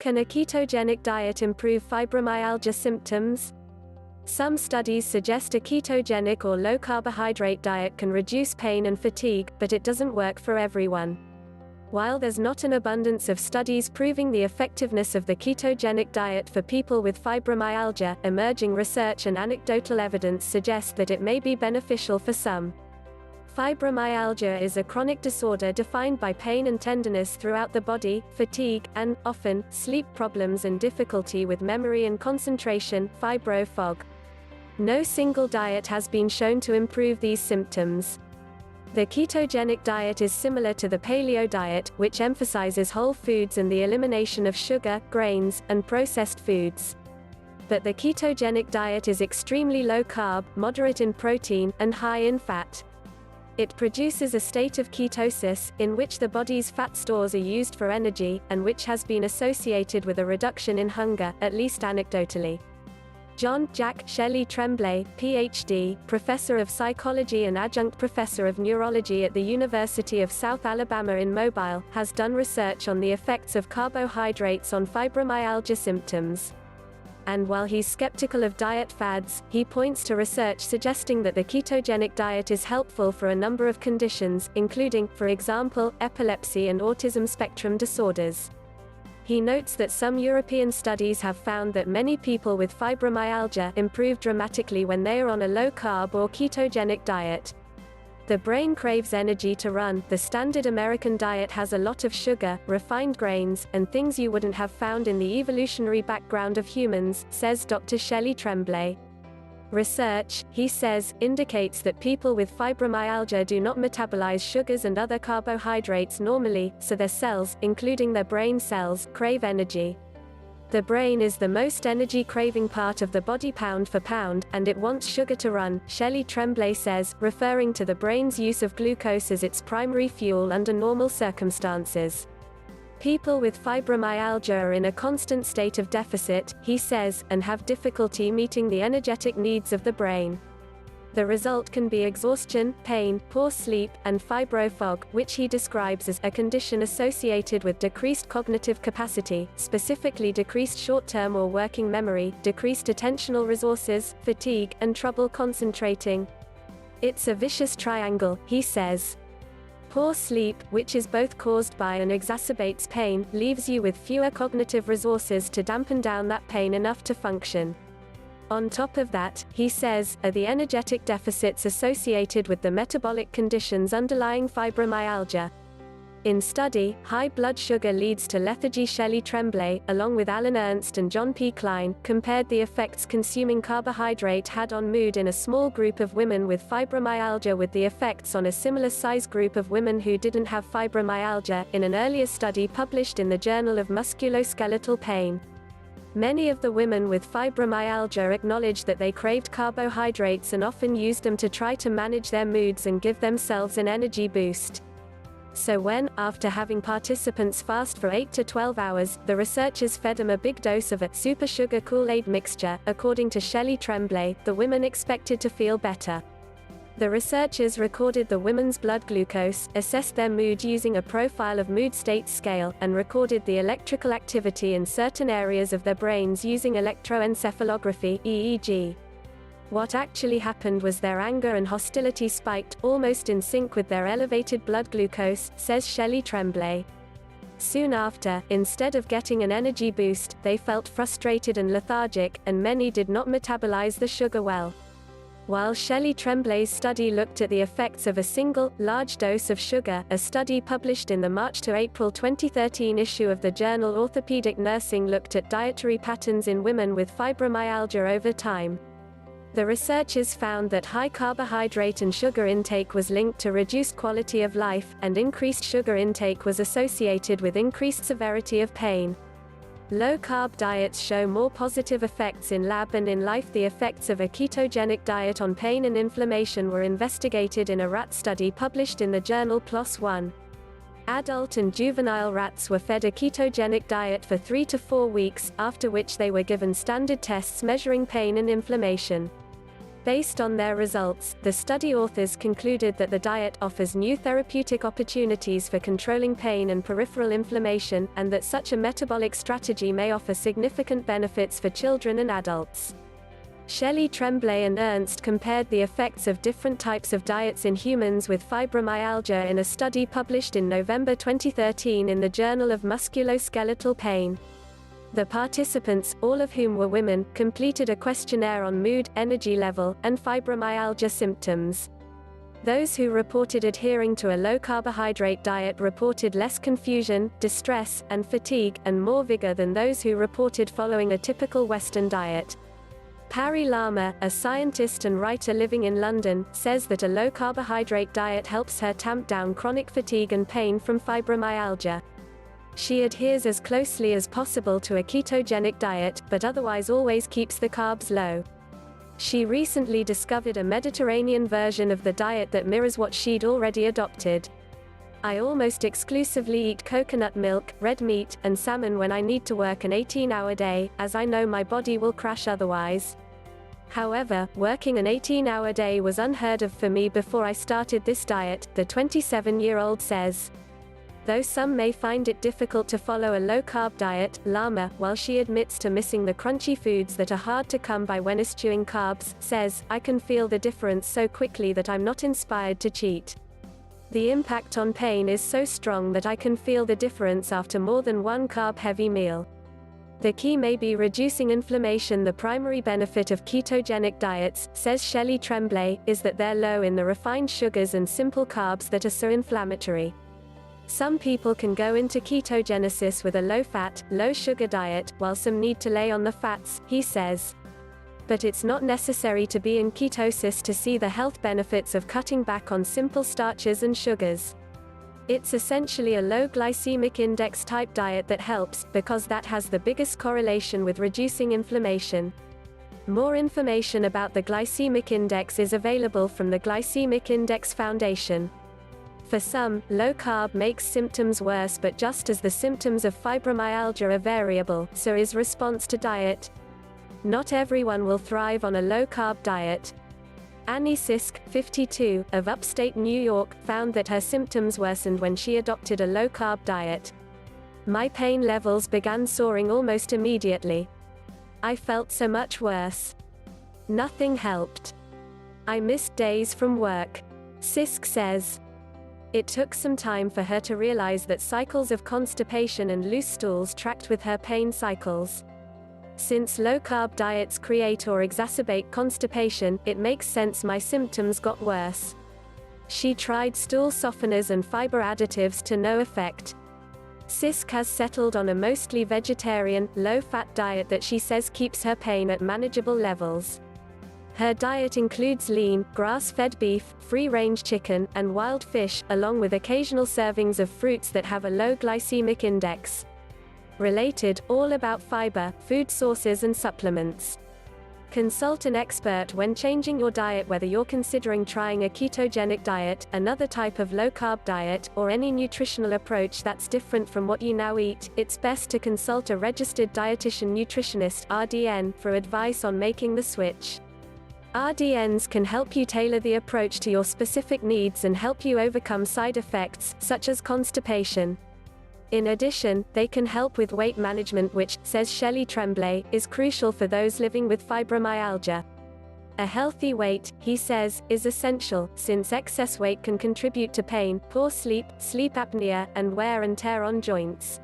Can a ketogenic diet improve fibromyalgia symptoms? Some studies suggest a ketogenic or low-carbohydrate diet can reduce pain and fatigue, but it doesn't work for everyone. While there's not an abundance of studies proving the effectiveness of the ketogenic diet for people with fibromyalgia, emerging research and anecdotal evidence suggest that it may be beneficial for some. Fibromyalgia is a chronic disorder defined by pain and tenderness throughout the body, fatigue, and, often, sleep problems and difficulty with memory and concentration, fibro fog. No single diet has been shown to improve these symptoms. The ketogenic diet is similar to the paleo diet, which emphasizes whole foods and the elimination of sugar, grains, and processed foods. But the ketogenic diet is extremely low carb, moderate in protein, and high in fat. It produces a state of ketosis, in which the body's fat stores are used for energy, and which has been associated with a reduction in hunger, at least anecdotally. John Jack Shelley Tremblay, Ph.D., professor of psychology and adjunct professor of neurology at the University of South Alabama in Mobile, has done research on the effects of carbohydrates on fibromyalgia symptoms. And while he's skeptical of diet fads, he points to research suggesting that the ketogenic diet is helpful for a number of conditions, including, for example, epilepsy and autism spectrum disorders. He notes that some European studies have found that many people with fibromyalgia improve dramatically when they are on a low-carb or ketogenic diet. The brain craves energy to run. The standard American diet has a lot of sugar, refined grains, and things you wouldn't have found in the evolutionary background of humans, says Dr. Shelley Tremblay. Research, he says, indicates that people with fibromyalgia do not metabolize sugars and other carbohydrates normally, so their cells, including their brain cells, crave energy. The brain is the most energy-craving part of the body pound for pound, and it wants sugar to run, Shelley Tremblay says, referring to the brain's use of glucose as its primary fuel under normal circumstances. People with fibromyalgia are in a constant state of deficit, he says, and have difficulty meeting the energetic needs of the brain. The result can be exhaustion, pain, poor sleep, and fibro fog, which he describes as a condition associated with decreased cognitive capacity, specifically decreased short-term or working memory, decreased attentional resources, fatigue, and trouble concentrating. It's a vicious triangle, he says. Poor sleep, which is both caused by and exacerbates pain, leaves you with fewer cognitive resources to dampen down that pain enough to function. On top of that, he says, are the energetic deficits associated with the metabolic conditions underlying fibromyalgia. In study, high blood sugar leads to lethargy. Shelley Tremblay, along with Alan Ernst and John P. Klein, compared the effects consuming carbohydrate had on mood in a small group of women with fibromyalgia with the effects on a similar size group of women who didn't have fibromyalgia, in an earlier study published in the Journal of Musculoskeletal Pain. Many of the women with fibromyalgia acknowledged that they craved carbohydrates and often used them to try to manage their moods and give themselves an energy boost. So when, after having participants fast for 8 to 12 hours, the researchers fed them a big dose of a super sugar Kool-Aid mixture, according to Shelley Tremblay, the women expected to feel better. The researchers recorded the women's blood glucose, assessed their mood using a profile of mood states scale, and recorded the electrical activity in certain areas of their brains using electroencephalography (EEG). What actually happened was their anger and hostility spiked, almost in sync with their elevated blood glucose, says Shelley Tremblay. Soon after, instead of getting an energy boost, they felt frustrated and lethargic, and many did not metabolize the sugar well. While Shelley Tremblay's study looked at the effects of a single, large dose of sugar, a study published in the March to April 2013 issue of the journal Orthopedic Nursing looked at dietary patterns in women with fibromyalgia over time. The researchers found that high carbohydrate and sugar intake was linked to reduced quality of life, and increased sugar intake was associated with increased severity of pain. Low-carb diets show more positive effects in lab and in life. The effects of a ketogenic diet on pain and inflammation were investigated in a rat study published in the journal PLOS One. Adult and juvenile rats were fed a ketogenic diet for 3 to 4 weeks, after which they were given standard tests measuring pain and inflammation. Based on their results, the study authors concluded that the diet offers new therapeutic opportunities for controlling pain and peripheral inflammation, and that such a metabolic strategy may offer significant benefits for children and adults. Shelley Tremblay and Ernst compared the effects of different types of diets in humans with fibromyalgia in a study published in November 2013 in the Journal of Musculoskeletal Pain. The participants, all of whom were women, completed a questionnaire on mood, energy level, and fibromyalgia symptoms. Those who reported adhering to a low-carbohydrate diet reported less confusion, distress, and fatigue, and more vigor than those who reported following a typical Western diet. Parry Lama, a scientist and writer living in London, says that a low-carbohydrate diet helps her tamp down chronic fatigue and pain from fibromyalgia. She adheres as closely as possible to a ketogenic diet, but otherwise always keeps the carbs low. She recently discovered a Mediterranean version of the diet that mirrors what she'd already adopted. I almost exclusively eat coconut milk, red meat, and salmon when I need to work an 18-hour day, as I know my body will crash otherwise. However, working an 18-hour day was unheard of for me before I started this diet, the 27-year-old says. Though some may find it difficult to follow a low-carb diet, Lama, while she admits to missing the crunchy foods that are hard to come by when eschewing carbs, says, "I can feel the difference so quickly that I'm not inspired to cheat. The impact on pain is so strong that I can feel the difference after more than one carb-heavy meal. The key may be reducing inflammation. The primary benefit of ketogenic diets," says Shelley Tremblay, "is that they're low in the refined sugars and simple carbs that are so inflammatory. Some people can go into ketogenesis with a low-fat, low-sugar diet, while some need to lay on the fats," he says. But it's not necessary to be in ketosis to see the health benefits of cutting back on simple starches and sugars. It's essentially a low glycemic index type diet that helps, because that has the biggest correlation with reducing inflammation. More information about the glycemic index is available from the Glycemic Index Foundation. For some, low-carb makes symptoms worse, but just as the symptoms of fibromyalgia are variable, so is response to diet. Not everyone will thrive on a low-carb diet. Annie Sisk, 52, of upstate New York, found that her symptoms worsened when she adopted a low-carb diet. "My pain levels began soaring almost immediately. I felt so much worse. Nothing helped. I missed days from work," Sisk says. It took some time for her to realize that cycles of constipation and loose stools tracked with her pain cycles. "Since low-carb diets create or exacerbate constipation, it makes sense my symptoms got worse." She tried stool softeners and fiber additives to no effect. Sisk has settled on a mostly vegetarian, low-fat diet that she says keeps her pain at manageable levels. Her diet includes lean, grass-fed beef, free-range chicken, and wild fish, along with occasional servings of fruits that have a low glycemic index. Related, all about fiber, food sources and supplements. Consult an expert when changing your diet, whether you're considering trying a ketogenic diet, another type of low-carb diet, or any nutritional approach that's different from what you now eat. It's best to consult a registered dietitian nutritionist (RDN) for advice on making the switch. RDNs can help you tailor the approach to your specific needs and help you overcome side effects, such as constipation. In addition, they can help with weight management, which, says Shelley Tremblay, is crucial for those living with fibromyalgia. A healthy weight, he says, is essential, since excess weight can contribute to pain, poor sleep, sleep apnea, and wear and tear on joints.